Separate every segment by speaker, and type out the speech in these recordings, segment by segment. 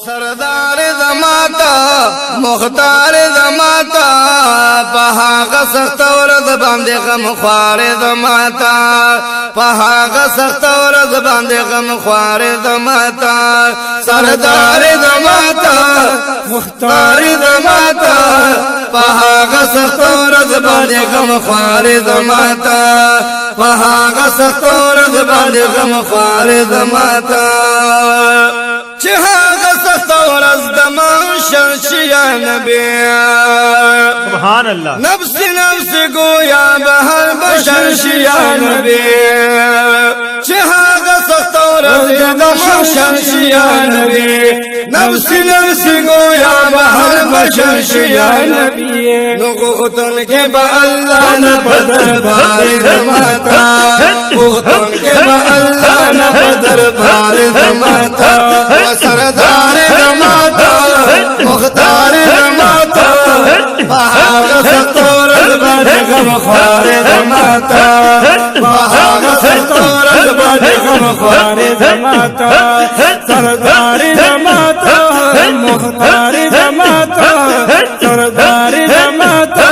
Speaker 1: सरदार जमाता मुख्तार जमाता पहागा सख्त औरत बांधे गम ख्वार जमाता पहागा सख्त औरत बांधे गम ख्वार जमाता सरदार जमाता मुख्तार जमाता पहागा सख्त औरत बांधे गम ख्वार जमाता पहागा सख्त औरत बांधे गम ख्वार जमाता चहागा सख्त औरत दमा शर्शिया नबी
Speaker 2: सुभान अल्लाह
Speaker 1: नफ्स नफ्स गोया बहर बशर शिया नबी चहागा सख्त औरत दमा शर्शिया नबी नफ्स नफ्स गोया बहर बशर शिया नबी नुगुतन के बअल्लाह न बदर भार जमाता नुगुतन के बअल्लाह न बदर भार जमाता सरदार जमाता मुख्तार जमाता पहागा सख्त औरत बांधे गम ख्वार जमाता पहागा सख्त औरत बांधे गम ख्वार जमाता सरदार जमाता मुख्तार जमाता सरदार जमाता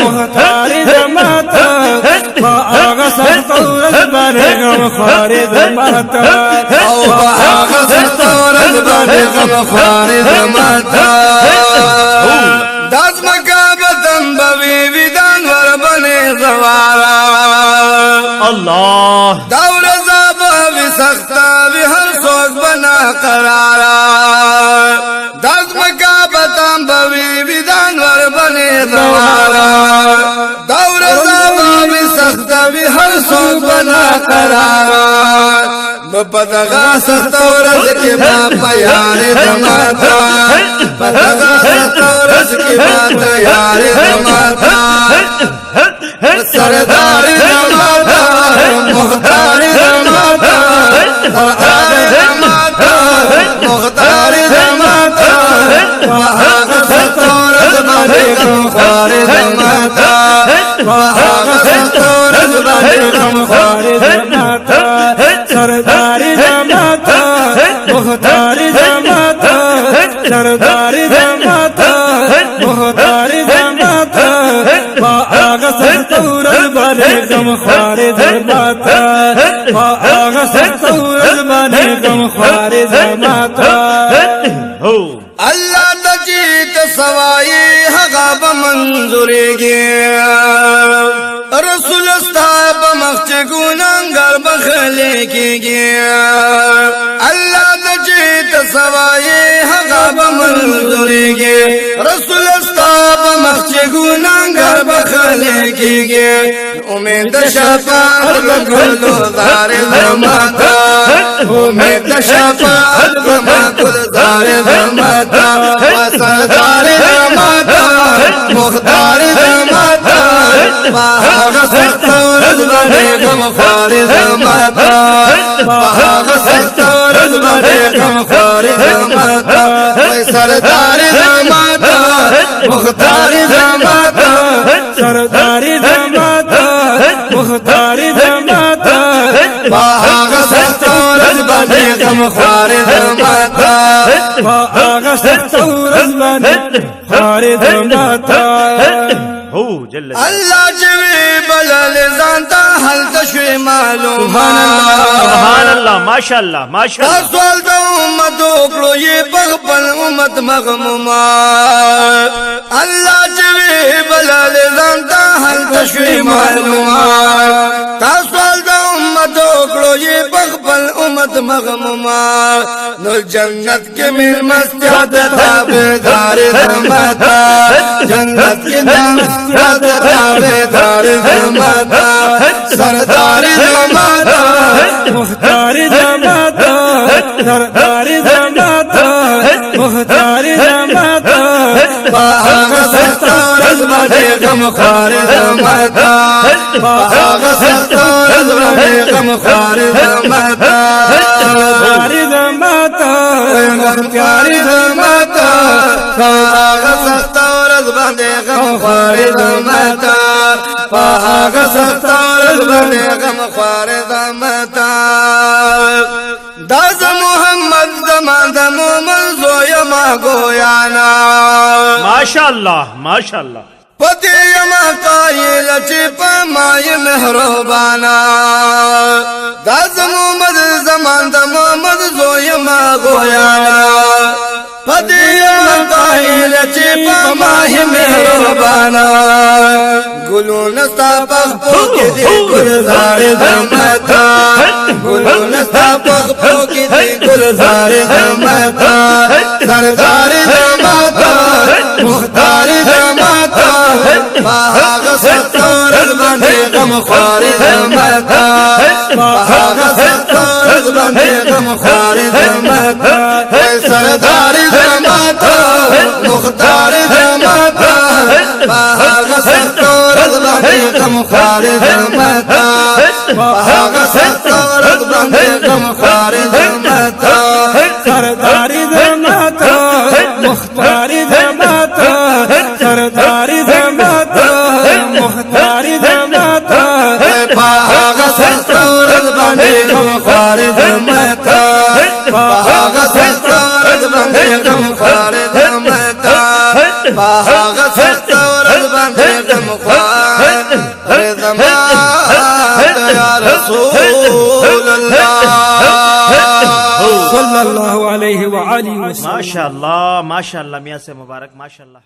Speaker 1: मुख्तार जमाता पहागा सख्त औरत बांधे गम ख्वार जमाता पहागा सख्त औरत बांधे गम ख्वार जमाता दास मकाबतन बवी विधान वर बने सवारा
Speaker 2: अल्लाह
Speaker 1: दौर ज़ाबा भी सख्ता भी हर सोच बना करारा दास मकाबतन बवी विधान वर बने सवारा दौर ज़ाबा भी सख्ता भी हर सोच बना करारा पदगा सख्त औरत के बाप यार जमाता पदगा सख्त औरत के बाप यार जमाता सरदार जमाता मुख्तार जमाता सरदार जमाता मुख्तार जमाता पहागा सख्त औरत बांधे गम ख्वार जमाता पहागा सख्त औरत बांधे गम ख्वार जमाता सरदार जमाता मुख्तार जमाता सरदार जमाता मुख्तार जमाता पहागा सख्त औरत बांधे गम ख्वार जमाता पहागा सख्त औरत बांधे गम ख्वार जमाता अल्लाह तजीत सवाई हगाब मंजूरी गया रसूल अस्ताब मख्च गुनाहगार बखले की गया अल्लाह तजीत सवाई हगाब मंजूरी गया रसूल अस्ताब मख्च गुनाहगार बखले की गया उम्मीद शफाअत बगलो दार जमाता उम्मीद शफाअत बगलो दार जमाता सरदार जमाता मुख्तार जमाता पहागा सख्त औरत बांधे गम ख्वार जमाता पहागा सख्त औरत बांधे गम ख्वार जमाता सरदार जमाता मुख्तार जमाता सरदार जमाता मुख्तार जमाता पहागा सख्त औरत बांधे गम ख्वार जमाता पहागा सख्त औरत बांधे ख्वार जमाता अल्लाह जवे बलल जानता हल तशवी मालूम
Speaker 2: सुभान अल्लाह माशाअल्लाह माशाअल्लाह
Speaker 1: सवाल तो उम्मत ओकलो ये बगपल उम्मत मगमुमा अल्लाह जवे बलल जानता हल तशवी मालूम सवाल तो उम्मत ओकलो ये बगपल उम्मत मगमुमा नो जन्नत के मिल मस्तियात ताबेदार जमाता जन्नत के ताबेदार जमाता सरदार जमाता मुख्तार जमाता सरदार जमाता मुख्तार जमाता पहागा सख्त औरत बांधे गम ख्वार जमाता पहागा सख्त औरत बांधे गम ख्वार जमाता सरदार जमाता मुख्तार जमाता पहागा सख्त औरत बांधे गम ख्वार जमाता पहागा सख्त औरत बांधे गम ख्वार जमाता दास मोहम्मद जमाता मोमन گویانا
Speaker 2: माशाअल्लाह माशाअल्लाह
Speaker 1: پتی یما قائل چی پمای محروبانا داز محمد زمان دا محمد زویما گویانا پتی یما قائل چی پمای محروبانا گلو نستا پخپو کی دی گلزار دمتا گلو نستا پخپو کی دی گلزار دمتا سردار دمتا مختار دمتا باغ ستار باندې غم خوار دمتا باغ ستار باندې غم خوار دمتا سردار دمتا مختار دمتا باغ ستار باندې غم خوار دمتا باغ ستار باندې غم خوار دمتا
Speaker 3: سردار دمتا مختار دمتا سردار دمتا مختار دمتا
Speaker 1: باغ ستار باندې غم خوار دمتا باغ ستار باندې غم خوار دمتا باغ ستار باندې غم خوار دمتا یا رسول الله
Speaker 3: صلی اللہ علیہ وآلہ وسلم
Speaker 2: माशाअल्लाह माशाअल्लाह मियां से मुबारक माशाअल्लाह